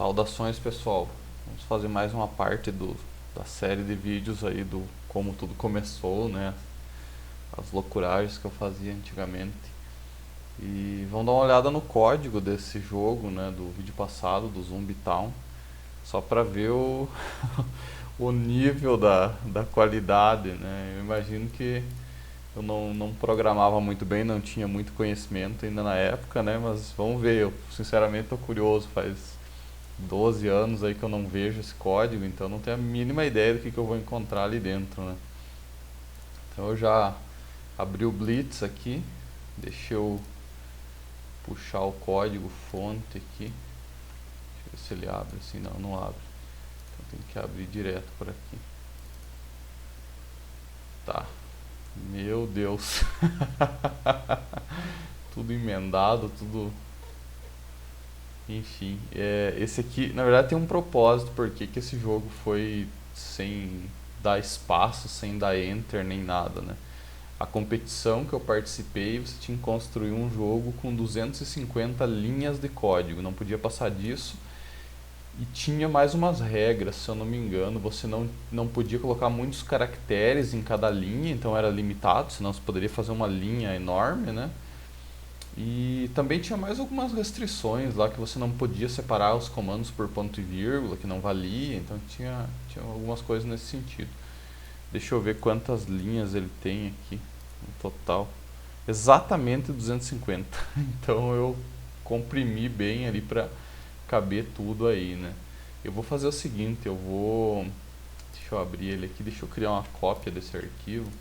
Saudações, pessoal. Vamos fazer mais uma parte da série de vídeos aí do como tudo começou, né? As loucuragens que eu fazia antigamente. E vamos dar uma olhada no código desse jogo, né? Do vídeo passado, do Zumbi Town. Só para ver o nível da qualidade, né? Eu imagino que eu não programava muito bem, não tinha muito conhecimento ainda na época, né? Mas vamos ver, eu sinceramente estou curioso, faz 12 anos aí que eu não vejo esse código, então eu não tenho a mínima ideia do que eu vou encontrar ali dentro, né? Então eu já abri o Blitz aqui, deixa eu puxar o código fonte aqui, deixa eu ver se ele abre assim, não abre, então tem que abrir direto por aqui. Tá, meu Deus, tudo emendado, tudo. Enfim, esse aqui, na verdade, tem um propósito, porque que esse jogo foi sem dar espaço, sem dar enter nem nada, né? A competição que eu participei, você tinha que construir um jogo com 250 linhas de código, não podia passar disso. E tinha mais umas regras, se eu não me engano, você não podia colocar muitos caracteres em cada linha, então era limitado, senão você poderia fazer uma linha enorme, né? E também tinha mais algumas restrições lá que você não podia separar os comandos por ponto e vírgula, que não valia, então tinha algumas coisas nesse sentido. Deixa eu ver quantas linhas ele tem aqui no total. Exatamente 250. Então eu comprimi bem ali para caber tudo aí, né? Eu vou fazer o seguinte, deixa eu abrir ele aqui, deixa eu criar uma cópia desse arquivo,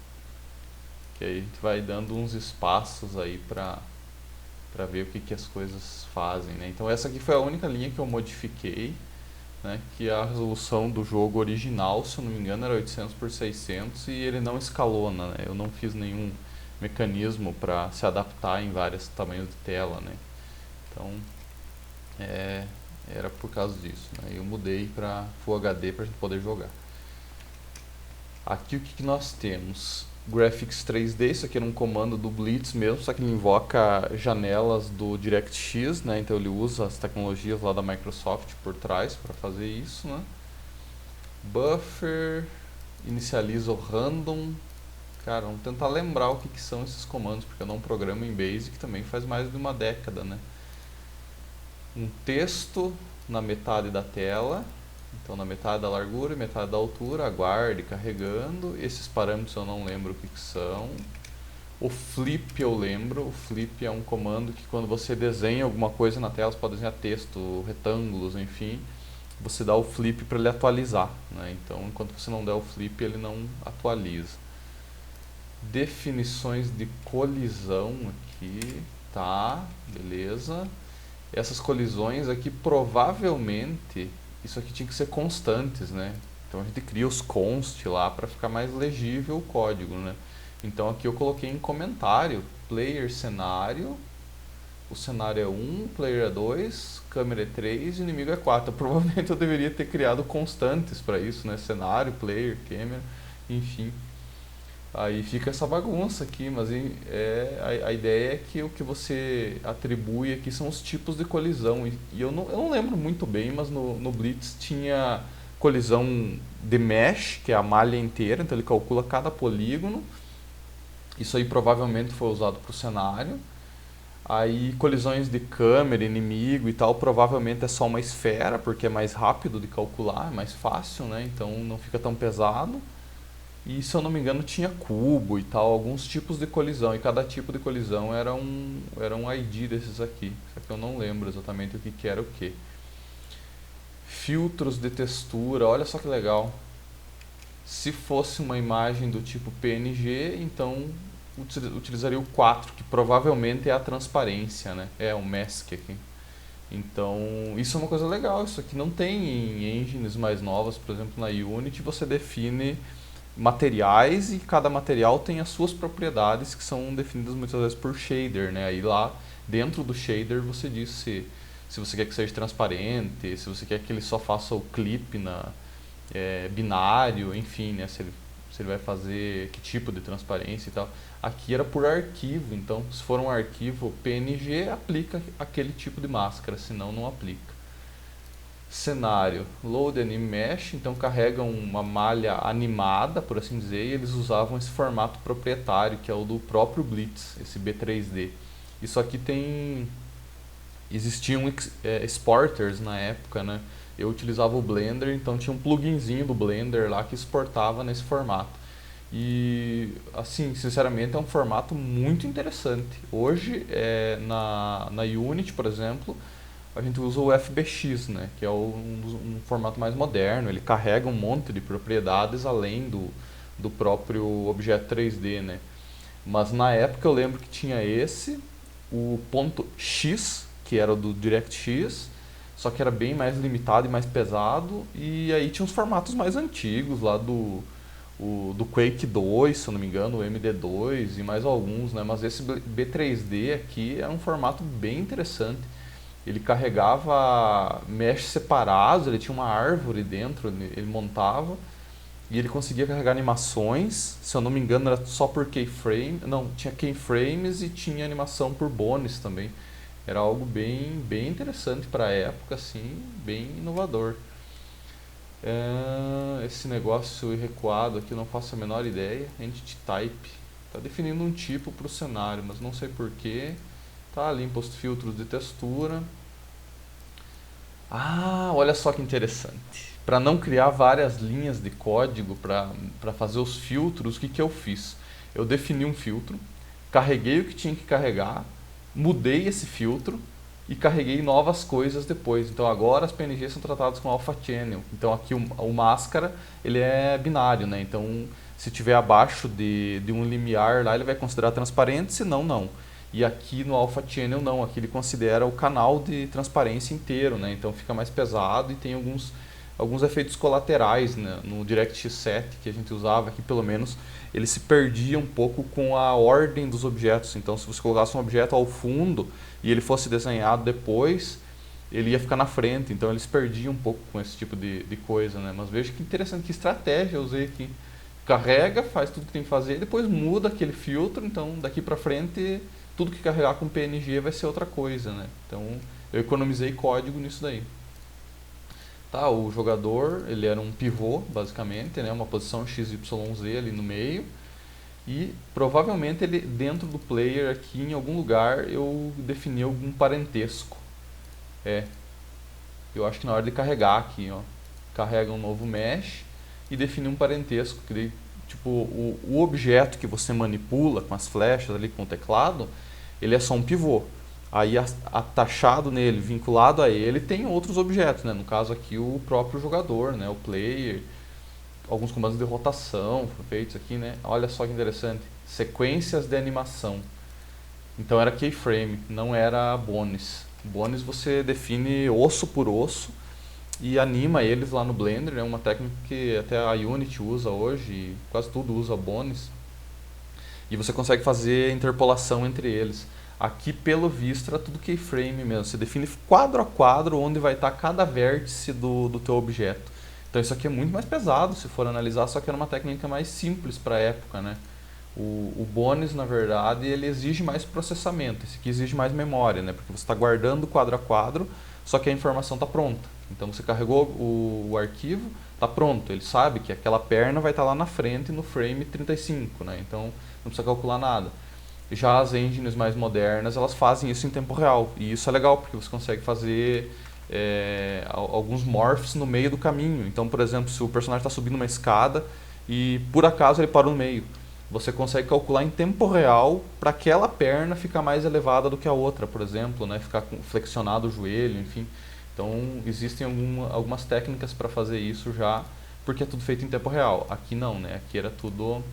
que aí a gente vai dando uns espaços aí para ver o que as coisas fazem, né? Então essa aqui foi a única linha que eu modifiquei, né? Que a resolução do jogo original, se eu não me engano, era 800 por 600 e ele não escalona, né? Eu não fiz nenhum mecanismo para se adaptar em vários tamanhos de tela, né? Então é, era por causa disso, né? Eu mudei para Full HD para a gente poder jogar. Aqui o que nós temos? Graphics 3D, isso aqui era um comando do Blitz mesmo, só que ele invoca janelas do DirectX, né? Então ele usa as tecnologias lá da Microsoft por trás para fazer isso, né? Buffer, inicializa o random. Cara, vamos tentar lembrar o que são esses comandos, porque eu não programo em Basic também faz mais de uma década, né? Um texto na metade da tela, então na metade da largura e metade da altura, aguarde carregando. Esses parâmetros eu não lembro o que são. O flip eu lembro, o flip é um comando que quando você desenha alguma coisa na tela, você pode desenhar texto, retângulos, enfim, você dá o flip para ele atualizar, né? Então enquanto você não der o flip ele não atualiza. Definições de colisão aqui, tá, beleza. Essas colisões aqui provavelmente isso aqui tinha que ser constantes, né? Então a gente cria os const lá para ficar mais legível o código, né? Então aqui eu coloquei em comentário player cenário, o cenário é 1, player é 2, câmera é 3 e inimigo é 4. Provavelmente eu deveria ter criado constantes para isso, né? Cenário, player, câmera, enfim. Aí fica essa bagunça aqui, mas a ideia é que o que você atribui aqui são os tipos de colisão. E eu não lembro muito bem, mas no Blitz tinha colisão de mesh, que é a malha inteira, então ele calcula cada polígono. Isso aí provavelmente foi usado para o cenário. Aí colisões de câmera, inimigo e tal, provavelmente é só uma esfera, porque é mais rápido de calcular, é mais fácil, né? Então não fica tão pesado. E se eu não me engano tinha cubo e tal, alguns tipos de colisão, e cada tipo de colisão era um ID desses aqui, só que eu não lembro exatamente o que era o que. Filtros de textura, olha só que legal. Se fosse uma imagem do tipo PNG, então utilizaria o 4, que provavelmente é a transparência, né? É o mask aqui. Então, isso é uma coisa legal, isso aqui não tem em engines mais novas, por exemplo na Unity você define materiais e cada material tem as suas propriedades que são definidas muitas vezes por shader, né? Aí lá dentro do shader você diz se você quer que seja transparente, se você quer que ele só faça o clip binário, enfim, né? Se ele vai fazer que tipo de transparência e tal. Aqui era por arquivo, então se for um arquivo PNG aplica aquele tipo de máscara, senão não aplica. Cenário, Load Anime Mesh, então carrega uma malha animada, por assim dizer, e eles usavam esse formato proprietário, que é o do próprio Blitz, esse B3D. Isso aqui existiam exporters na época, né? Eu utilizava o Blender, então tinha um pluginzinho do Blender lá que exportava nesse formato. E, assim, sinceramente é um formato muito interessante. Hoje, na Unity, por exemplo, a gente usa o FBX, né, que é um formato mais moderno. Ele carrega um monte de propriedades além do próprio objeto 3D, né. Mas na época eu lembro que tinha o ponto X, que era o do DirectX, só que era bem mais limitado e mais pesado. E aí tinha os formatos mais antigos lá do Quake 2, se eu não me engano, o MD2 e mais alguns, né? Mas esse B3D aqui é um formato bem interessante. Ele carregava mesh separados, ele tinha uma árvore dentro, ele montava e ele conseguia carregar animações. Se eu não me engano, era só por keyframe. Não, tinha keyframes e tinha animação por bônus também. Era algo bem interessante para a época, assim, bem inovador. Esse negócio recuado aqui eu não faço a menor ideia. Entity Type. Está definindo um tipo para o cenário, mas não sei porquê. Tá ali imposto filtros de textura. Ah, olha só que interessante. Para não criar várias linhas de código para fazer os filtros, o que, que eu fiz? Eu defini um filtro, carreguei o que tinha que carregar, mudei esse filtro e carreguei novas coisas depois. Então agora as PNGs são tratadas com alpha channel. Então aqui o máscara ele é binário, né? Então se tiver abaixo de um limiar lá ele vai considerar transparente, se não, não. E aqui no alpha channel não, aqui ele considera o canal de transparência inteiro, né? Então fica mais pesado e tem alguns efeitos colaterais, né? No DirectX 7 que a gente usava aqui, pelo menos, ele se perdia um pouco com a ordem dos objetos. Então se você colocasse um objeto ao fundo e ele fosse desenhado depois, ele ia ficar na frente, então ele se perdia um pouco com esse tipo de coisa, né? Mas veja que interessante, que estratégia eu usei aqui. Carrega, faz tudo que tem que fazer, e depois muda aquele filtro, então daqui pra frente tudo que carregar com PNG vai ser outra coisa, né? Então eu economizei código nisso daí. Tá, o jogador, ele era um pivô, basicamente, né? Uma posição XYZ ali no meio. E provavelmente ele dentro do player aqui em algum lugar eu defini algum parentesco. É, eu acho que na hora de carregar aqui, ó, carrega um novo mesh e define um parentesco, que daí, tipo, o objeto que você manipula com as flechas ali com o teclado, ele é só um pivô. Aí atachado nele, vinculado a ele, tem outros objetos, né? No caso aqui o próprio jogador, né? O player, alguns comandos de rotação foram feitos aqui, né? Olha só que interessante, sequências de animação. Então era keyframe, não era bones. Bones você define osso por osso e anima eles lá no Blender, é uma técnica que até a Unity usa hoje, e quase tudo usa bones. E você consegue fazer interpolação entre eles. Aqui, pelo visto, era tudo keyframe mesmo. Você define quadro a quadro onde vai estar cada vértice do teu objeto. Então isso aqui é muito mais pesado se for analisar, só que era uma técnica mais simples para a época, né? O Bones, na verdade, ele exige mais processamento. Esse aqui exige mais memória, né? Porque você está guardando quadro a quadro, só que a informação está pronta. Então você carregou o arquivo, está pronto. Ele sabe que aquela perna vai estar lá na frente no frame 35, né? Então não precisa calcular nada. Já as engines mais modernas, elas fazem isso em tempo real. E isso é legal, porque você consegue fazer alguns morphs no meio do caminho. Então, por exemplo, se o personagem está subindo uma escada e por acaso ele parou no meio, você consegue calcular em tempo real para aquela perna ficar mais elevada do que a outra, por exemplo, né? Ficar flexionado o joelho, enfim. Então, existem algumas técnicas para fazer isso já, porque é tudo feito em tempo real. Aqui não, né? Aqui era tudo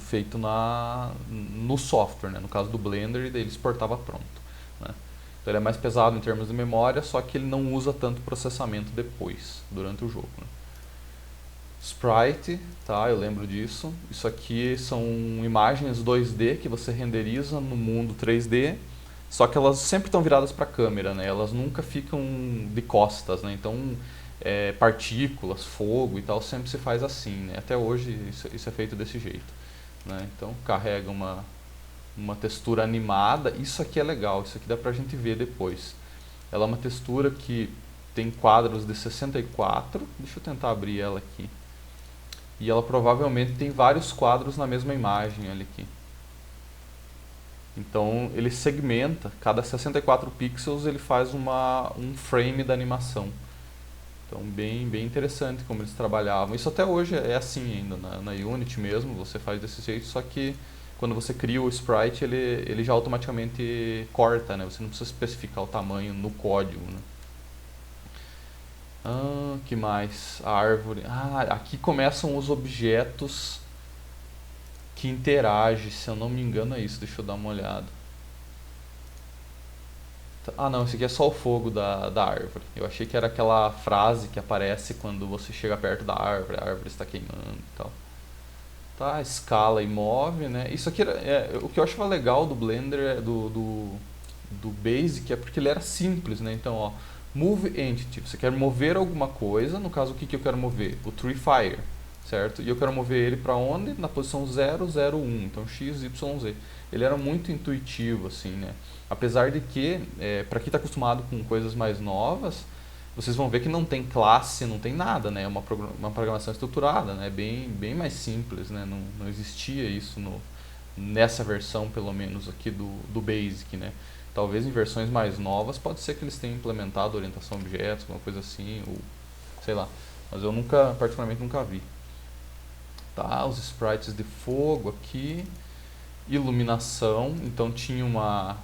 feito no software, né? No caso do Blender, e daí ele exportava pronto, né? Então ele é mais pesado em termos de memória, só que ele não usa tanto processamento depois, durante o jogo, né? Sprite, tá? Eu lembro disso. Isso aqui são imagens 2D que você renderiza no mundo 3D, só que elas sempre estão viradas para a câmera, né? Elas nunca ficam de costas, né? Então partículas, fogo e tal, sempre se faz assim, né? Até hoje isso é feito desse jeito, né? Então carrega uma textura animada. Isso aqui é legal, isso aqui dá pra gente ver depois. Ela é uma textura que tem quadros de 64. Deixa eu tentar abrir ela aqui. E ela provavelmente tem vários quadros na mesma imagem, olha aqui. Então ele segmenta, cada 64 pixels ele faz um frame da animação. Então bem interessante como eles trabalhavam. Isso até hoje é assim ainda, na Unity mesmo, você faz desse jeito, só que quando você cria o sprite ele já automaticamente corta, né? Você não precisa especificar o tamanho no código, né? Que mais? A árvore. Aqui começam os objetos que interagem, se eu não me engano é isso, deixa eu dar uma olhada. Não, esse aqui é só o fogo da árvore. Eu achei que era aquela frase que aparece quando você chega perto da árvore, a árvore está queimando e tal. Tá, escala e move, né? Isso aqui o que eu achava legal do Blender, do Basic, é porque ele era simples, né? Então, ó, Move Entity, você quer mover alguma coisa, no caso o que eu quero mover? O Tree Fire, certo? E eu quero mover ele para onde? Na posição 0, 0, 1, então X, Y, Z. Ele era muito intuitivo, assim, né? Apesar de que, para quem está acostumado com coisas mais novas, vocês vão ver que não tem classe, não tem nada, né? É uma programação estruturada, né? Bem mais simples, né? Não existia isso nessa versão, pelo menos, aqui do Basic, né? Talvez em versões mais novas pode ser que eles tenham implementado orientação a objetos, alguma coisa assim, ou sei lá. Mas eu particularmente nunca vi. Tá, os sprites de fogo aqui. Iluminação, então tinha uma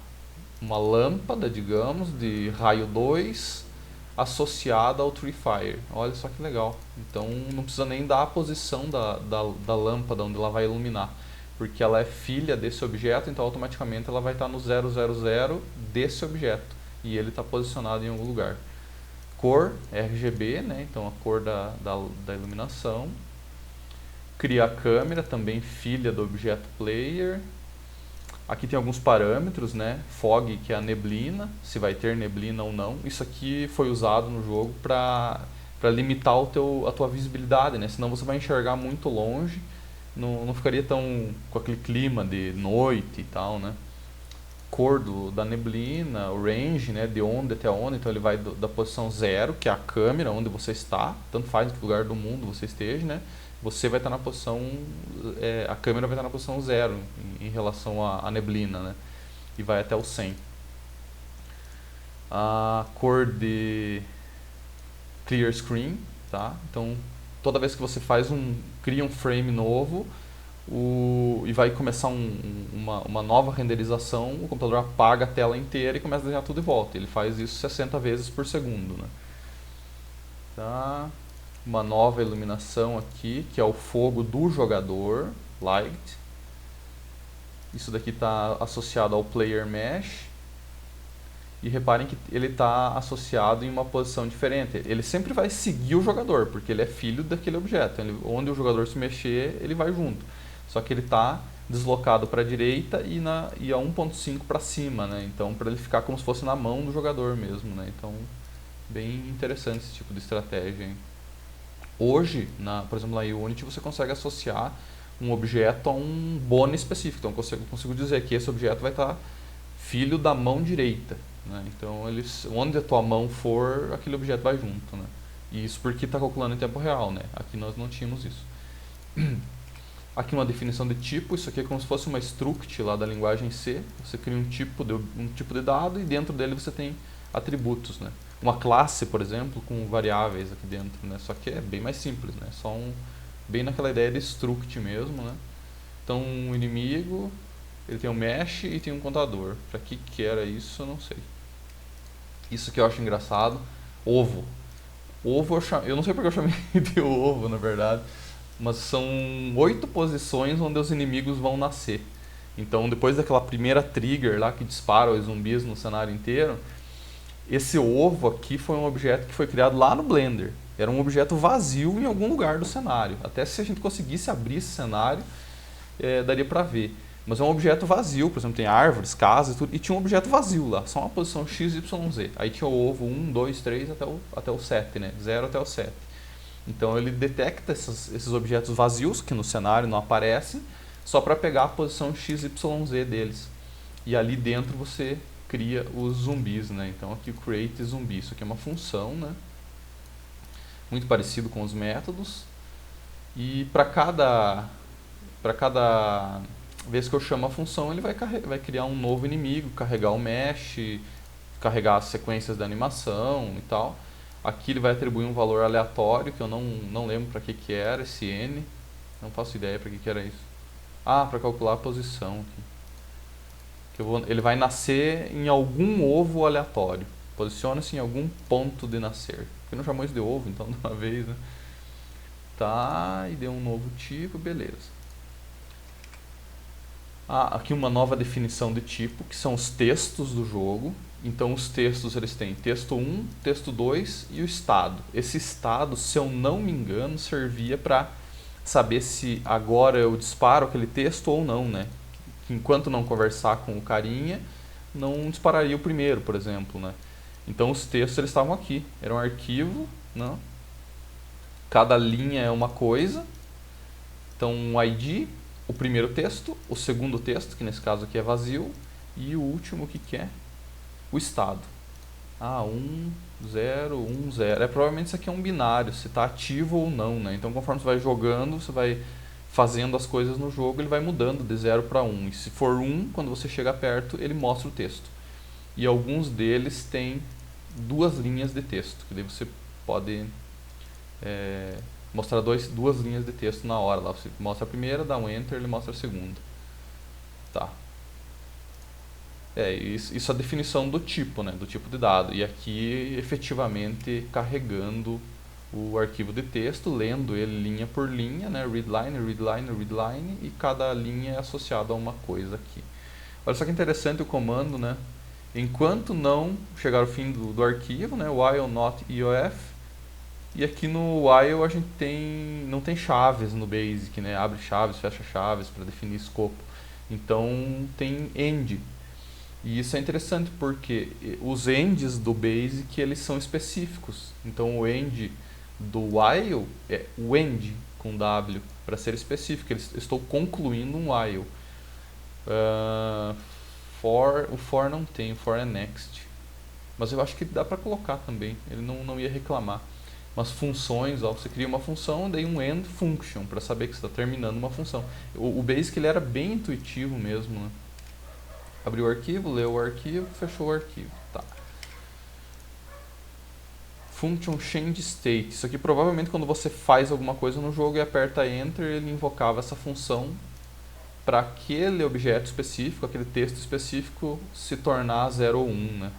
lâmpada, digamos, de raio 2 associada ao Tree Fire. Olha só que legal. Então não precisa nem dar a posição da lâmpada onde ela vai iluminar, porque ela é filha desse objeto, então automaticamente ela vai estar no 000 desse objeto e ele está posicionado em algum lugar. Cor, RGB, né? Então a cor da iluminação. Cria a câmera, também filha do objeto player. Aqui tem alguns parâmetros, né? Fog, que é a neblina, se vai ter neblina ou não. Isso aqui foi usado no jogo para limitar a tua visibilidade, né? Senão você vai enxergar muito longe, não ficaria tão com aquele clima de noite e tal, né? Cor da neblina, o range, né? De onde até onde, então ele vai da posição 0, que é a câmera, onde você está, tanto faz em que lugar do mundo você esteja, né? Você vai estar na posição, a câmera vai estar na posição 0 em relação à neblina, né? E vai até o 100. A cor de clear screen, tá? Então, toda vez que você cria um frame novo e vai começar uma nova renderização, o computador apaga a tela inteira e começa a desenhar tudo de volta. Ele faz isso 60 vezes por segundo, né? Tá? Uma nova iluminação aqui, que é o fogo do jogador, Light. Isso daqui está associado ao Player Mesh. E reparem que ele está associado em uma posição diferente. Ele sempre vai seguir o jogador, porque ele é filho daquele objeto. Onde o jogador se mexer, ele vai junto. Só que ele está deslocado para a direita e a 1.5 para cima, né? Então, para ele ficar como se fosse na mão do jogador mesmo, né? Então, bem interessante esse tipo de estratégia, hein? Hoje, por exemplo, na Unity, você consegue associar um objeto a um bone específico. Então, eu consigo dizer que esse objeto vai estar filho da mão direita, né? Então, onde a tua mão for, aquele objeto vai junto, né? E isso porque está calculando em tempo real, né? Aqui nós não tínhamos isso. Aqui uma definição de tipo, isso aqui é como se fosse uma struct lá da linguagem C. Você cria um tipo de dado e dentro dele você tem atributos, né? Uma classe, por exemplo, com variáveis aqui dentro, né? Só que é bem mais simples, né? Bem naquela ideia de struct mesmo, né? Então, um inimigo, ele tem um mesh e tem um contador. Para que era isso, eu não sei. Isso que eu acho engraçado. Ovo. Ovo, eu não sei porque eu chamei de ovo, na verdade. Mas são 8 posições onde os inimigos vão nascer. Então, depois daquela primeira trigger lá que dispara os zumbis no cenário inteiro, esse ovo aqui foi um objeto que foi criado lá no Blender. Era um objeto vazio em algum lugar do cenário. Até se a gente conseguisse abrir esse cenário, daria pra ver. Mas é um objeto vazio, por exemplo, tem árvores, casas e tudo, e tinha um objeto vazio lá, só uma posição X, Y, Z. Aí tinha o ovo 1, 2, 3 até o 7, né? 0 até o 7. Então ele detecta esses objetos vazios, que no cenário não aparecem, só para pegar a posição X, Y, Z deles. E ali dentro você cria os zumbis, né? Então aqui o create zumbi, isso aqui é uma função, né? Muito parecido com os métodos. E para cada vez que eu chamo a função, ele vai criar um novo inimigo, carregar o mesh, carregar as sequências da animação e tal. Aqui ele vai atribuir um valor aleatório, que eu não lembro para que era esse n. Não faço ideia para que era isso. Ah, para calcular a posição aqui. Ele vai nascer em algum ovo aleatório. Posiciona-se em algum ponto de nascer. Porque não chamou isso de ovo, então de uma vez, né? Tá, e deu um novo tipo, beleza. Ah, aqui uma nova definição de tipo, que são os textos do jogo. Então os textos, eles têm texto 1, texto 2 e o estado. Esse estado, se eu não me engano, servia para saber se agora eu disparo aquele texto ou não, né? Enquanto não conversar com o carinha, não dispararia o primeiro, por exemplo, né? Então os textos, eles estavam aqui. Era um arquivo, né? Cada linha é uma coisa. Então um ID, o primeiro texto, o segundo texto, que nesse caso aqui é vazio, e o último, o que é? O estado. Ah, 1, 0, 1, 0. Provavelmente isso aqui é um binário, se está ativo ou não, né? Então conforme você vai jogando, você vai fazendo as coisas no jogo, ele vai mudando de 0 para 1. E se for 1, quando você chega perto, ele mostra o texto. E alguns deles têm 2 linhas de texto, que daí você pode mostrar 2 linhas de texto na hora. Lá você mostra a primeira, dá um enter, ele mostra a segunda. Tá. Isso é a definição do tipo, né? Do tipo de dado. E aqui, efetivamente, carregando o arquivo de texto, lendo ele linha por linha, né? Readline, readline, readline, e cada linha é associada a uma coisa aqui. Olha só que interessante o comando, né? Enquanto não chegar ao fim do arquivo, né? While not EOF. E aqui no while a gente não tem chaves no Basic, né? Abre chaves, fecha chaves para definir escopo. Então tem end. E isso é interessante porque os ends do Basic, eles são específicos. Então o end do while é o end com W, para ser específico. Estou concluindo um while. O for não tem, o for é next. Mas eu acho que dá para colocar também, ele não ia reclamar. Umas funções, ó, você cria uma função, daí um end function, para saber que você está terminando uma função. O Basic ele era bem intuitivo mesmo, né? Abriu o arquivo, leu o arquivo, fechou o arquivo. Tá. Function change state. Isso aqui provavelmente quando você faz alguma coisa no jogo e aperta enter, ele invocava essa função para aquele objeto específico, aquele texto específico se tornar 0 ou 1, né?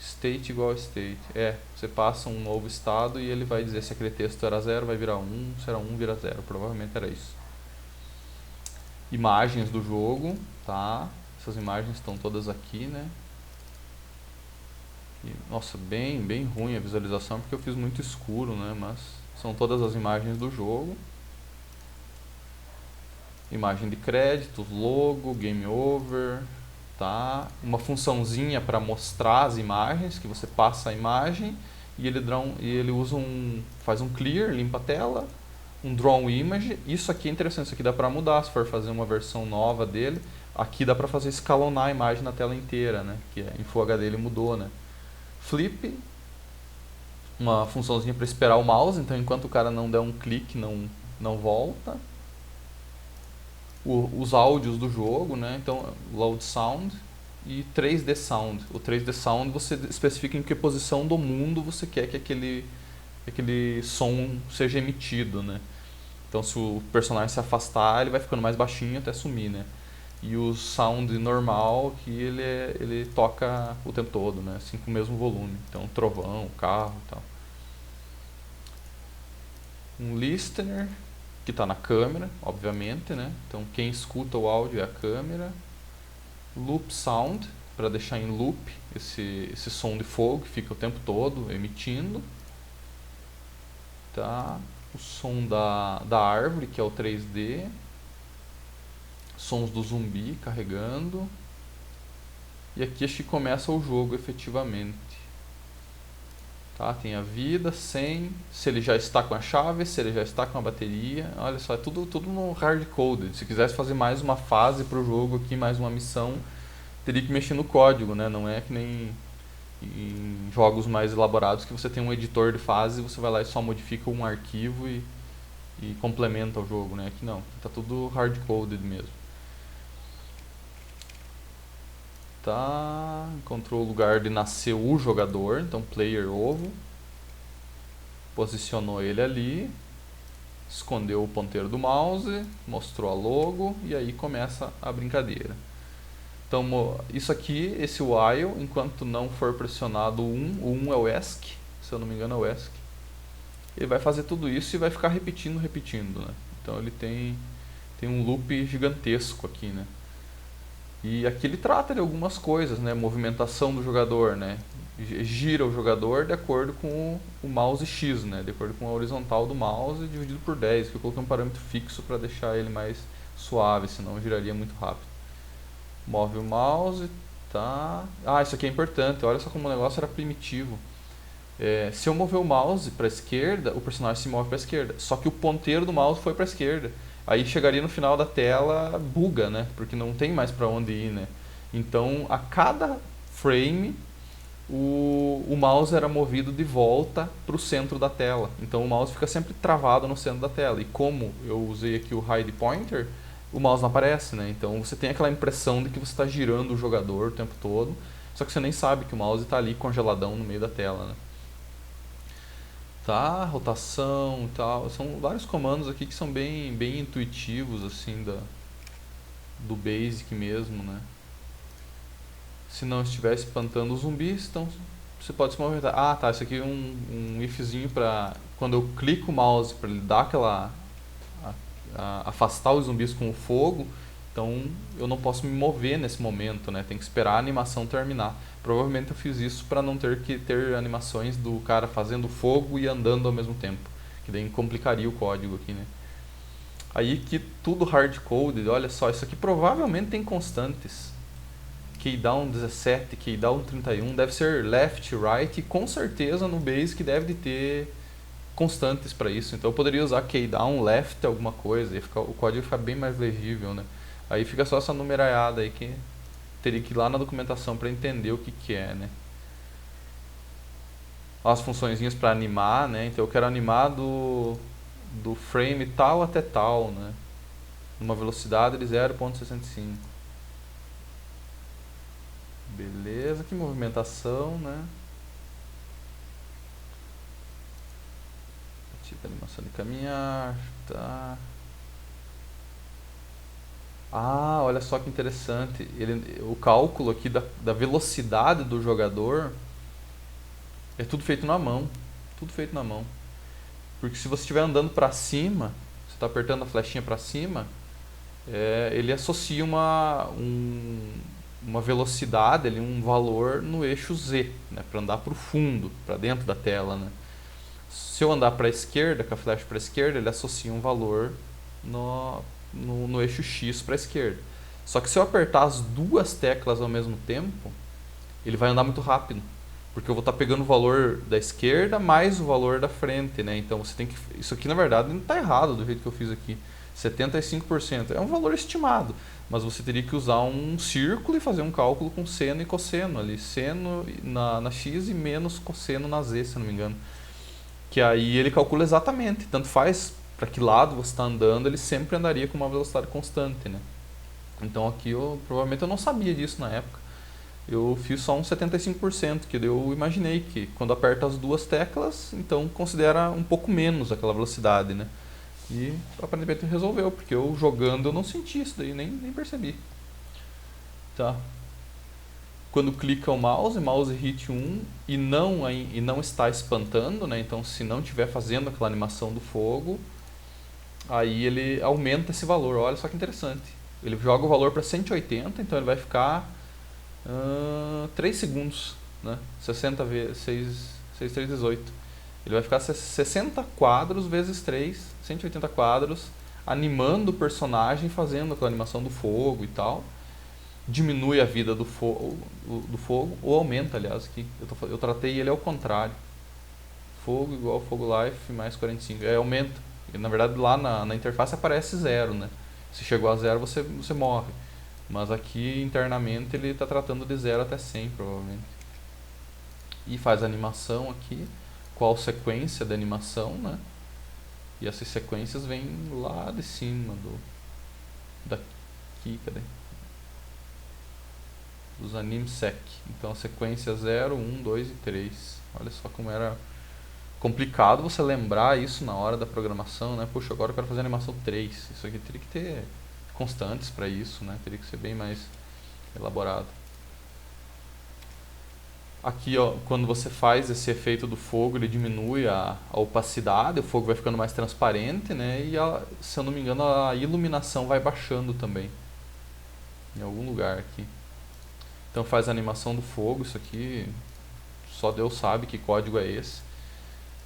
State igual a state. Você passa um novo estado e ele vai dizer se aquele texto era 0, vai virar 1, se era 1, vira 0. Provavelmente era isso. Imagens do jogo, tá? Essas imagens estão todas aqui, né? E, nossa, bem ruim a visualização porque eu fiz muito escuro, né? Mas são todas as imagens do jogo. Imagem de créditos, logo, game over, tá? Uma funçãozinha para mostrar as imagens, que você passa a imagem e ele usa faz um clear, limpa a tela, um draw image. Isso aqui é interessante, isso aqui dá para mudar se for fazer uma versão nova dele. Aqui dá para fazer escalonar a imagem na tela inteira, né? Que em Full HD ele mudou, né? Flip, uma funçãozinha para esperar o mouse, então enquanto o cara não der um clique, não volta. Os áudios do jogo, né? Então, load sound e 3D sound. O 3D sound você especifica em que posição do mundo você quer que aquele som seja emitido, né? Então, se o personagem se afastar, ele vai ficando mais baixinho até sumir, né? E o sound normal, que ele toca o tempo todo, né? Assim com o mesmo volume. Então, trovão, carro e tal. Um listener, que está na câmera, obviamente, né? Então quem escuta o áudio é a câmera. Loop sound, para deixar em loop esse som de fogo que fica o tempo todo emitindo. Tá? O som da árvore, que é o 3D. Sons do zumbi carregando. E aqui acho que começa o jogo efetivamente. Tá? Tem a vida, 100, se ele já está com a chave, se ele já está com a bateria. Olha só, é tudo no hard coded. Se quisesse fazer mais uma fase para o jogo aqui, mais uma missão, teria que mexer no código, né? Não é que nem em jogos mais elaborados que você tem um editor de fase e você vai lá e só modifica um arquivo e complementa o jogo, né? Aqui não, tá tudo hard-coded mesmo. Tá, encontrou o lugar de nascer o jogador, então player ovo, posicionou ele ali, escondeu o ponteiro do mouse, mostrou a logo e aí começa a brincadeira. Então isso aqui, esse while, enquanto não for pressionado o 1 é o ESC, se eu não me engano é o ESC, ele vai fazer tudo isso e vai ficar repetindo, né? Então ele tem um loop gigantesco aqui, né? E aqui ele trata de algumas coisas, né? Movimentação do jogador, né? Gira o jogador de acordo com o mouse X, né? De acordo com a horizontal do mouse dividido por 10, que eu coloquei um parâmetro fixo para deixar ele mais suave, senão giraria muito rápido. Move o mouse, tá? Ah, isso aqui é importante, olha só como o negócio era primitivo. Se eu mover o mouse para a esquerda, o personagem se move para a esquerda. Só que o ponteiro do mouse foi para a esquerda. Aí chegaria no final da tela, buga, né? Porque não tem mais para onde ir, né? Então, a cada frame, o mouse era movido de volta para o centro da tela. Então, o mouse fica sempre travado no centro da tela. E como eu usei aqui o hide pointer, o mouse não aparece, né? Então, você tem aquela impressão de que você está girando o jogador o tempo todo. Só que você nem sabe que o mouse está ali congeladão no meio da tela, né? Tá, rotação e tal. São vários comandos aqui que são bem intuitivos, assim, do Basic mesmo, né? Se não estiver espantando os zumbis, então você pode se movimentar. Ah, tá, isso aqui é um ifzinho pra... Quando eu clico o mouse para ele dar aquela... afastar os zumbis com o fogo, então eu não posso me mover nesse momento, né? Tem que esperar a animação terminar. Provavelmente eu fiz isso para não ter que ter animações do cara fazendo fogo e andando ao mesmo tempo, que daí complicaria o código aqui, né? Aí que tudo hard-coded, olha só, isso aqui provavelmente tem constantes. Keydown 17, Keydown 31, deve ser left, right, e com certeza no Basic deve de ter constantes para isso. Então eu poderia usar keydown, left, alguma coisa, e o código fica bem mais legível, né? Aí fica só essa numeraiada aí que teria que ir lá na documentação para entender o que é, né? As funçõezinhas para animar, né? Então eu quero animar do frame tal até tal, né? Numa velocidade de 0.65. Beleza, que movimentação, né? Tipo animação de caminhar, tá? Ah, olha só que interessante. O cálculo aqui da velocidade do jogador é tudo feito na mão. Tudo feito na mão. Porque se você estiver andando para cima, você está apertando a flechinha para cima, ele associa uma velocidade, ali, um valor no eixo Z, né, para andar para o fundo, para dentro da tela, né? Se eu andar para a esquerda, com a flecha para a esquerda, ele associa um valor no eixo X para a esquerda. Só que se eu apertar as duas teclas ao mesmo tempo, ele vai andar muito rápido. Porque eu vou estar pegando o valor da esquerda mais o valor da frente, né? Então você tem que... Isso aqui na verdade não está errado do jeito que eu fiz aqui. 75%. É um valor estimado. Mas você teria que usar um círculo e fazer um cálculo com seno e cosseno ali. Seno na X e menos cosseno na Z, se não me engano. Que aí ele calcula exatamente. Tanto faz para que lado você está andando, ele sempre andaria com uma velocidade constante, né? Então aqui provavelmente eu não sabia disso na época. Eu fiz só uns 75%, que eu imaginei que quando aperta as duas teclas, então considera um pouco menos aquela velocidade, né? E aparentemente resolveu, porque eu jogando eu não senti isso daí, nem percebi. Tá. Quando clica o mouse hit 1 e não está espantando, né? Então se não estiver fazendo aquela animação do fogo, aí ele aumenta esse valor. Olha só que interessante. Ele joga o valor para 180, então ele vai ficar 3 segundos, né? 60 vezes 6, 3, 18. Ele vai ficar 60 quadros vezes 3, 180 quadros, animando o personagem, fazendo aquela animação do fogo e tal. Diminui a vida do fogo, ou aumenta, aliás, aqui. Eu tratei ele ao contrário. Fogo igual fogo life mais 45. Aumenta. E, na verdade lá na interface aparece 0, né? Se chegou a 0 você morre. Mas aqui internamente ele está tratando de 0 até 100 provavelmente. E faz a animação aqui, qual sequência de animação, né? E essas sequências vêm lá de cima daqui, cadê? Dos animsec. Então a sequência 0, 1, 2 e 3. Olha só como era complicado você lembrar isso na hora da programação, né? Puxa, agora eu quero fazer animação 3. Isso aqui teria que ter constantes para isso, né? Teria que ser bem mais elaborado. Aqui, ó, quando você faz esse efeito do fogo, ele diminui a opacidade, o fogo vai ficando mais transparente, né? E, se eu não me engano, a iluminação vai baixando também. Em algum lugar aqui. Então faz a animação do fogo, isso aqui só Deus sabe que código é esse.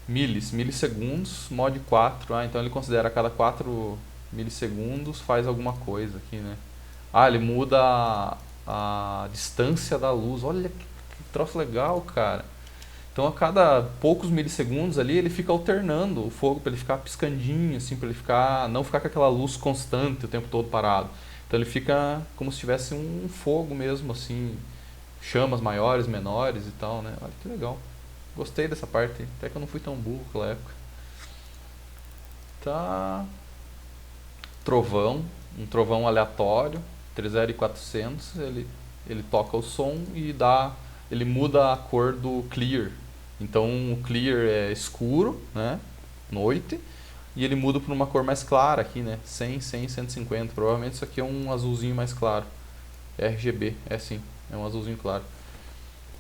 Milissegundos, mod 4. Ah, então ele considera a cada 4 milissegundos faz alguma coisa aqui, né? Ah, ele muda a distância da luz. Olha que troço legal, cara. Então a cada poucos milissegundos ali ele fica alternando o fogo para ele ficar piscandinho, assim, para ele não ficar com aquela luz constante o tempo todo parado. Então ele fica como se tivesse um fogo mesmo, assim, chamas maiores, menores e tal, né? Olha que legal. Gostei dessa parte, até que eu não fui tão burro naquela época. Tá. Trovão, um trovão aleatório, 30400, ele toca o som e ele muda a cor do clear. Então o clear é escuro, né? Noite. E ele muda para uma cor mais clara aqui, né? 100, 100, 150. Provavelmente isso aqui é um azulzinho mais claro. RGB, é sim, é um azulzinho claro.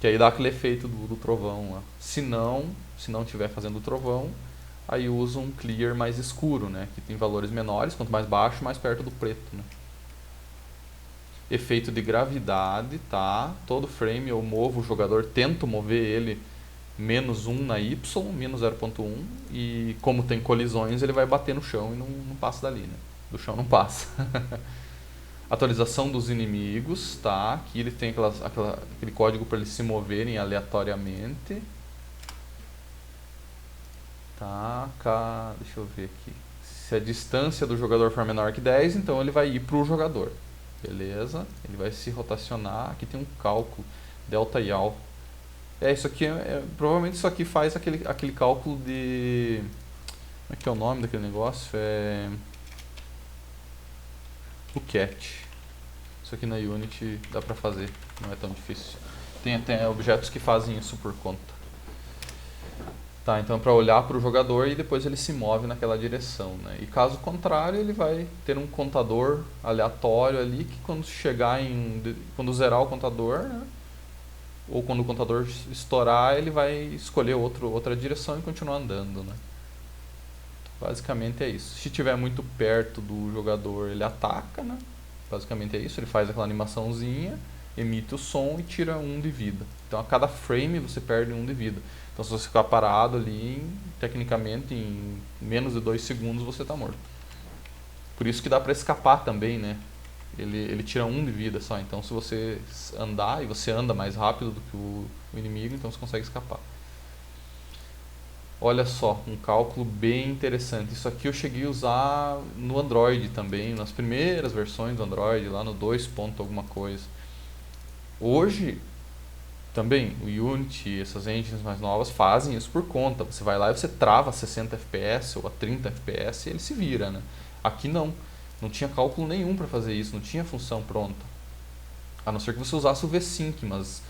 Que aí dá aquele efeito do trovão lá. Se não estiver fazendo o trovão, aí usa um clear mais escuro, né? Que tem valores menores, quanto mais baixo, mais perto do preto, né? Efeito de gravidade, tá? Todo frame eu movo o jogador, tento mover ele menos 1 na Y, menos 0.1, e como tem colisões, ele vai bater no chão e não passa dali, né? Do chão não passa. Atualização dos inimigos, tá? Aqui ele tem aquele código para eles se moverem aleatoriamente. Tá, deixa eu ver aqui. Se a distância do jogador for menor que 10, então ele vai ir para o jogador. Beleza? Ele vai se rotacionar. Aqui tem um cálculo, delta yaw. Isso aqui provavelmente isso aqui faz aquele cálculo de... Como é que é o nome daquele negócio? O cat. Isso aqui na Unity dá pra fazer, não é tão difícil. Tem até objetos que fazem isso por conta. Tá, então é pra olhar pro jogador e depois ele se move naquela direção, né? E caso contrário, ele vai ter um contador aleatório ali que quando zerar o contador, né? Ou quando o contador estourar, ele vai escolher outra direção e continuar andando, né? Basicamente é isso. Se estiver muito perto do jogador, ele ataca, né? Basicamente é isso. Ele faz aquela animaçãozinha, emite o som e tira 1 de vida. Então a cada frame você perde 1 de vida. Então se você ficar parado ali, tecnicamente em menos de 2 segundos você está morto. Por isso que dá para escapar também, né? Ele tira 1 de vida só. Então se você andar, e você anda mais rápido do que o inimigo, então você consegue escapar. Olha só, um cálculo bem interessante. Isso aqui eu cheguei a usar no Android também, nas primeiras versões do Android, lá no 2 ponto alguma coisa. Hoje, também, o Unity, essas engines mais novas fazem isso por conta. Você vai lá e você trava a 60 FPS ou a 30 FPS e ele se vira, né? Aqui não tinha cálculo nenhum para fazer isso, não tinha função pronta. A não ser que você usasse o V-Sync, mas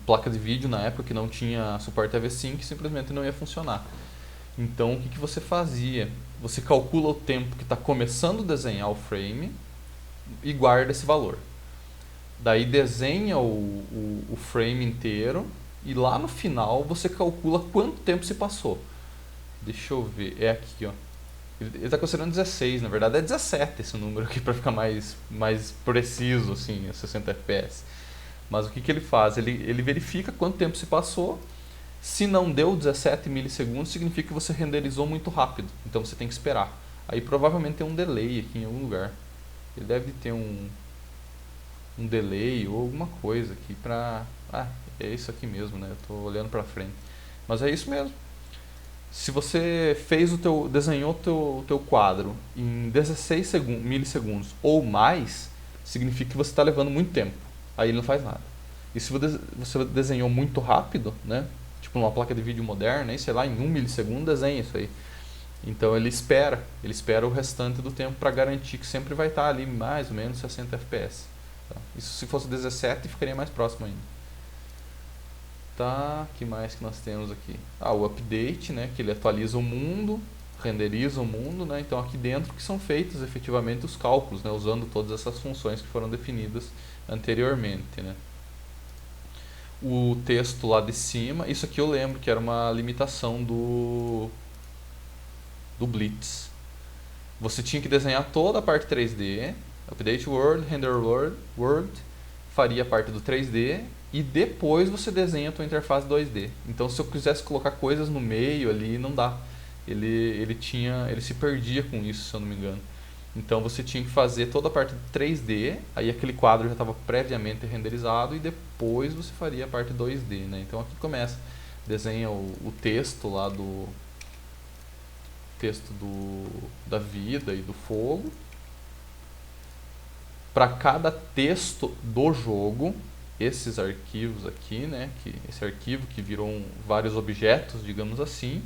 placa de vídeo na época que não tinha suporte a V-Sync simplesmente não ia funcionar. Então o que você fazia? Você calcula o tempo que está começando a desenhar o frame e guarda esse valor. Daí desenha o frame inteiro e lá no final você calcula quanto tempo se passou. Deixa eu ver, é aqui, ó. Ele está considerando 16, na verdade é 17 esse número aqui para ficar mais preciso, assim, a 60 FPS. Mas o que ele faz? Ele verifica quanto tempo se passou. Se não deu 17 milissegundos, significa que você renderizou muito rápido. Então você tem que esperar. Aí provavelmente tem um delay aqui em algum lugar. Ele deve ter um delay ou alguma coisa aqui pra... Ah, é isso aqui mesmo, né? Eu tô olhando pra frente. Mas é isso mesmo. Se você desenhou o teu quadro em 16 milissegundos ou mais, significa que você está levando muito tempo. Aí ele não faz nada. E se você desenhou muito rápido, né? Tipo numa placa de vídeo moderna, aí, sei lá, em 1 milissegundo desenha isso aí. Então ele espera o restante do tempo para garantir que sempre vai estar ali mais ou menos 60 FPS. Tá? Isso se fosse 17 ficaria mais próximo ainda. Tá, que mais que nós temos aqui? O update, né, que ele atualiza o mundo, renderiza o mundo, né? Então aqui dentro que são feitos efetivamente os cálculos, né, usando todas essas funções que foram definidas anteriormente, né? O texto lá de cima, isso aqui eu lembro que era uma limitação do Blitz. Você tinha que desenhar toda a parte 3D, Update World, Render World, faria parte do 3D e depois você desenha a tua interface 2D. Então se eu quisesse colocar coisas no meio ali, não dá. Ele se perdia com isso, se eu não me engano. Então você tinha que fazer toda a parte 3D, aí aquele quadro já estava previamente renderizado e depois você faria a parte 2D, né? Então aqui começa, desenha o texto lá da vida e do fogo. Para cada texto do jogo, esses arquivos aqui, né, esse arquivo que virou vários objetos, digamos assim,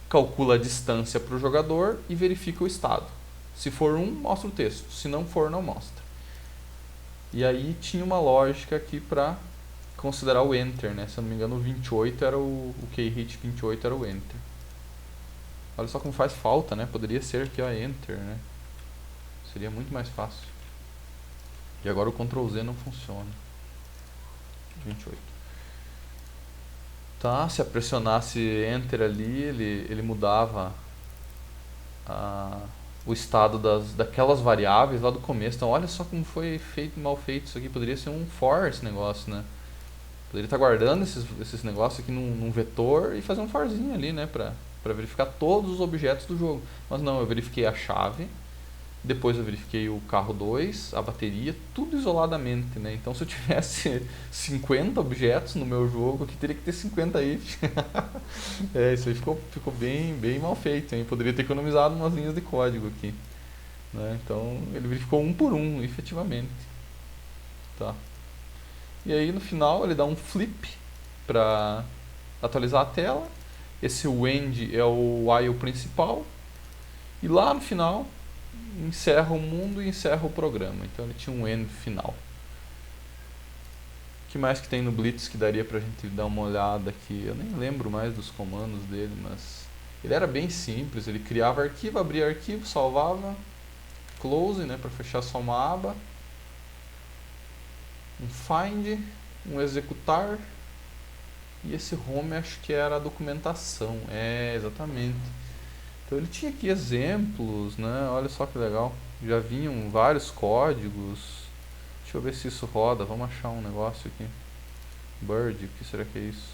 calcula a distância para o jogador e verifica o estado. Se for mostra o texto, se não for, não mostra. E aí tinha uma lógica aqui para considerar o Enter, né? Se eu não me engano, o 28 era o keyhit 28 era o Enter. Olha só como faz falta, né? Poderia ser aqui, Enter, né? Seria muito mais fácil. E agora o Ctrl Z não funciona. 28. Tá, se eu pressionasse Enter ali, ele mudava o estado daquelas variáveis lá do começo. Então olha só como foi mal feito isso aqui. Poderia ser um for esse negócio, né? Poderia estar guardando esses negócios aqui num vetor e fazer um forzinho ali, né? Pra verificar todos os objetos do jogo. Mas não, eu verifiquei a chave, depois eu verifiquei o carro 2, a bateria, tudo isoladamente, né? Então se eu tivesse 50 objetos no meu jogo, aqui teria que ter 50 ifs. Isso aí ficou bem mal feito, hein? Poderia ter economizado umas linhas de código aqui, né? Então ele verificou um por um, efetivamente. Tá. E aí no final ele dá um flip para atualizar a tela. Esse end é o while principal. E lá no final encerra o mundo e encerra o programa. Então ele tinha um end final. O que mais que tem no Blitz que daria pra gente dar uma olhada aqui? Eu nem lembro mais dos comandos dele, mas ele era bem simples. Ele criava arquivo, abria arquivo, salvava, close, né, para fechar só uma aba, um find, um executar, e esse home acho que era a documentação. Exatamente. Então ele tinha aqui exemplos, né? Olha só que legal. Já vinham vários códigos. Deixa eu ver se isso roda. Vamos achar um negócio aqui. Bird, o que será que é isso?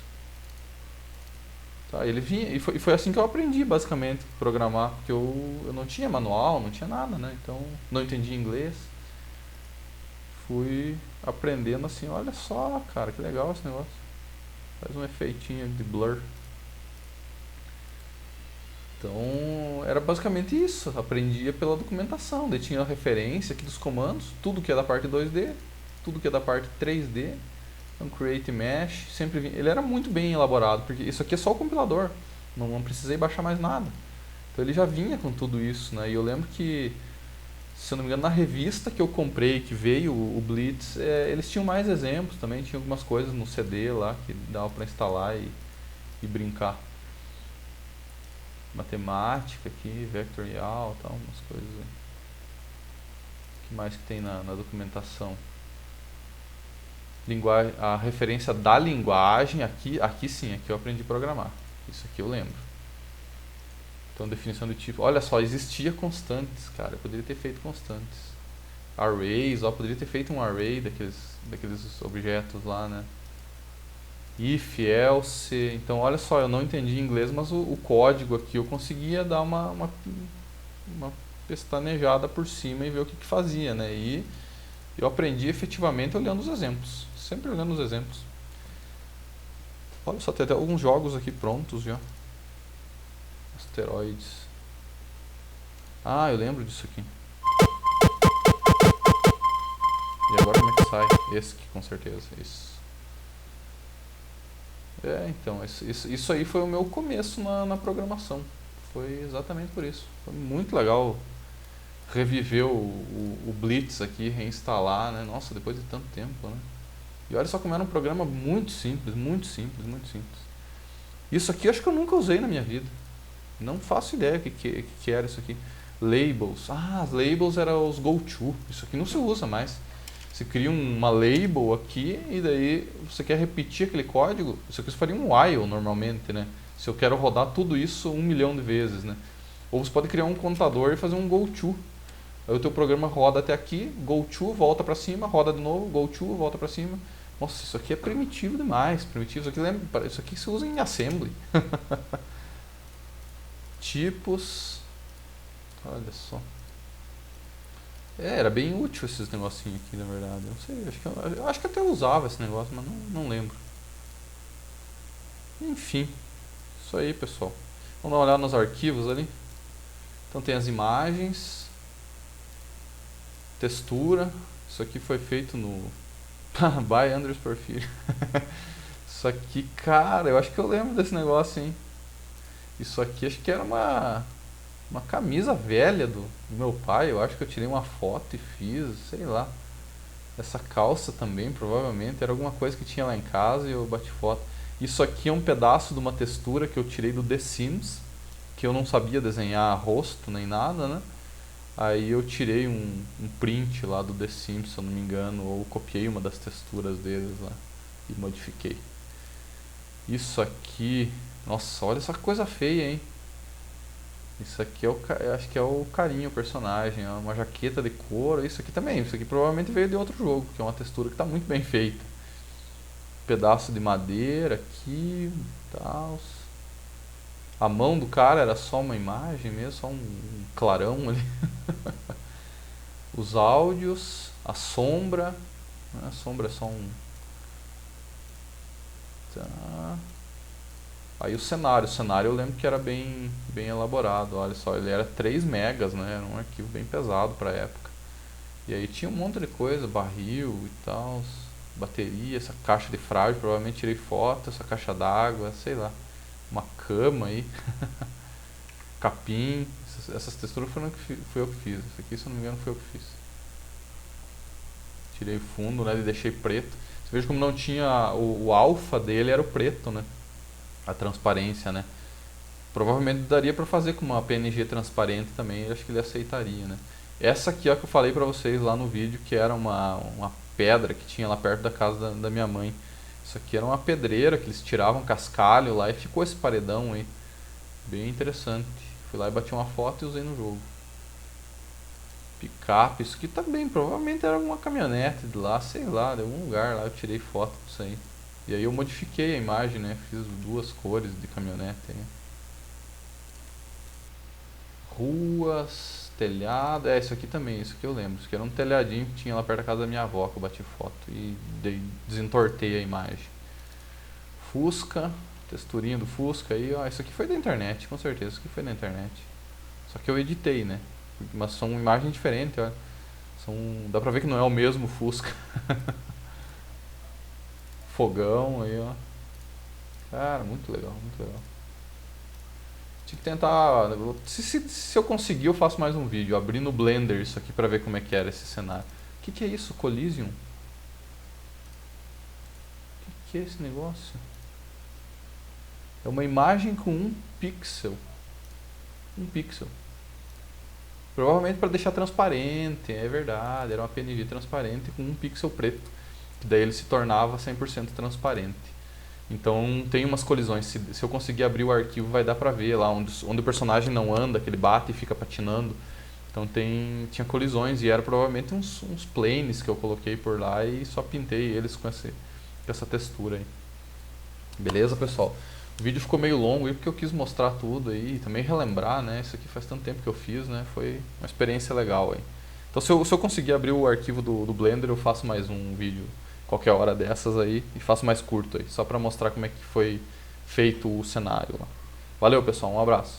Tá, ele vinha, e foi assim que eu aprendi basicamente a programar, porque eu não tinha manual, não tinha nada, né? Então não entendia inglês. Fui aprendendo assim, olha só, cara, que legal esse negócio. Faz um efeitinho de blur. Então era basicamente isso, aprendia pela documentação, daí tinha a referência aqui dos comandos, tudo que é da parte 2D, tudo que é da parte 3D, então create mesh, sempre vinha, ele era muito bem elaborado, porque isso aqui é só o compilador, não precisei baixar mais nada, então ele já vinha com tudo isso, né? E eu lembro que, se eu não me engano, na revista que eu comprei, que veio o Blitz, eles tinham mais exemplos também, tinha algumas coisas no CD lá que dava para instalar e brincar. Matemática aqui, vectorial, tal, umas coisas aí. O que mais que tem na documentação? A referência da linguagem, aqui sim, aqui eu aprendi a programar. Isso aqui eu lembro. Então, definição do tipo. Olha só, existia constantes, cara. Eu poderia ter feito constantes. Arrays, poderia ter feito um array daqueles objetos lá, né? If, else. Então, olha só, eu não entendi inglês, mas o código aqui eu conseguia dar uma pestanejada por cima e ver o que fazia, né? E eu aprendi efetivamente olhando os exemplos. Sempre olhando os exemplos. Olha só, tem até alguns jogos aqui prontos já. Asteroides. Eu lembro disso aqui. E agora como é que sai? Esse aqui, com certeza. Isso. Então, isso aí foi o meu começo na programação. Foi exatamente por isso. Foi muito legal reviver o Blitz aqui, reinstalar, né? Nossa, depois de tanto tempo, né? E olha só como era um programa muito simples, muito simples, muito simples. Isso aqui eu acho que eu nunca usei na minha vida. Não faço ideia o que era isso aqui. Labels. Ah, as labels eram os go-to. Isso aqui não se usa mais. Você cria uma label aqui e daí você quer repetir aquele código. Isso aqui você faria um while normalmente, né? Se eu quero rodar tudo isso 1 milhão de vezes, né? Ou você pode criar um contador e fazer um go-to. Aí o teu programa roda até aqui, go-to, volta para cima, roda de novo, go-to, volta para cima. Nossa, isso aqui é primitivo demais. Primitivo, isso aqui se usa em assembly. Tipos. Olha só. Era bem útil esses negocinhos aqui, na verdade. Eu não sei, eu acho que até usava esse negócio, mas não lembro. Enfim, isso aí, pessoal. Vamos dar uma olhada nos arquivos ali. Então tem as imagens, textura. Isso aqui foi feito no by Andrews Porfírio. Isso aqui, cara, eu acho que eu lembro desse negócio, hein? Isso aqui acho que era uma camisa velha do meu pai. Eu acho que eu tirei uma foto e fiz, sei lá. Essa calça também, provavelmente, era alguma coisa que tinha lá em casa e eu bati foto. Isso aqui é um pedaço de uma textura que eu tirei do The Sims, que eu não sabia desenhar rosto nem nada, né? Aí eu tirei um print lá do The Sims, se eu não me engano, ou copiei uma das texturas deles lá e modifiquei. Isso aqui, nossa, olha essa coisa feia, hein? Isso aqui eu acho que é o carinho, o personagem, é uma jaqueta de couro, isso aqui também, isso aqui provavelmente veio de outro jogo, que é uma textura que está muito bem feita. Pedaço de madeira aqui, tal. A mão do cara era só uma imagem mesmo, só um clarão ali. Os áudios, a sombra, a sombra é só um... Tá. Aí o cenário eu lembro que era bem elaborado, olha só, ele era 3 megas, né, era um arquivo bem pesado pra época. E aí tinha um monte de coisa, barril e tal, bateria, essa caixa de frágil, provavelmente tirei foto, essa caixa d'água, sei lá, uma cama aí, capim, essas texturas foram foi eu que fiz, isso aqui se eu não me engano foi eu que fiz. Tirei fundo, né, e deixei preto. Você veja como não tinha, o alfa dele era o preto, né, a transparência, né. Provavelmente daria pra fazer com uma PNG transparente também, eu acho que ele aceitaria, né. Essa aqui é a que eu falei pra vocês lá no vídeo, que era uma pedra que tinha lá perto da casa da minha mãe. Isso aqui era uma pedreira que eles tiravam cascalho lá e ficou esse paredão aí. Bem interessante. Fui lá e bati uma foto e usei no jogo. Picape, isso aqui também, provavelmente era alguma caminhonete de lá, sei lá, de algum lugar lá eu tirei foto disso aí. E aí eu modifiquei a imagem, né, fiz 2 cores de caminhonete aí. Ruas, telhado, isso aqui também, isso aqui eu lembro. Isso aqui era um telhadinho que tinha lá perto da casa da minha avó, que eu bati foto e desentortei a imagem. Fusca, texturinha do Fusca aí, ó, isso aqui foi da internet, com certeza, isso aqui foi da internet. Só que eu editei, né, mas são imagens diferentes, ó. Dá pra ver que não é o mesmo Fusca. Fogão aí, ó. Cara, muito legal, muito legal. Tinha que tentar. Se eu conseguir, eu faço mais um vídeo. Abrir no Blender isso aqui pra ver como é que era esse cenário. O que é isso? Collision? O que é esse negócio? É uma imagem com 1 pixel. 1 pixel. Provavelmente para deixar transparente, é verdade. Era uma PNG transparente com 1 pixel preto. Que daí ele se tornava 100% transparente. Então tem umas colisões, se eu conseguir abrir o arquivo vai dar pra ver lá onde o personagem não anda, que ele bate e fica patinando. Então tinha colisões e era provavelmente uns planes que eu coloquei por lá e só pintei eles com essa textura aí. Beleza, pessoal? O vídeo ficou meio longo aí porque eu quis mostrar tudo aí e também relembrar, né? Isso aqui faz tanto tempo que eu fiz, né? Foi uma experiência legal aí. Então se eu conseguir abrir o arquivo do Blender eu faço mais um vídeo qualquer hora dessas aí e faço mais curto aí, só pra mostrar como é que foi feito o cenário lá. Valeu, pessoal, um abraço.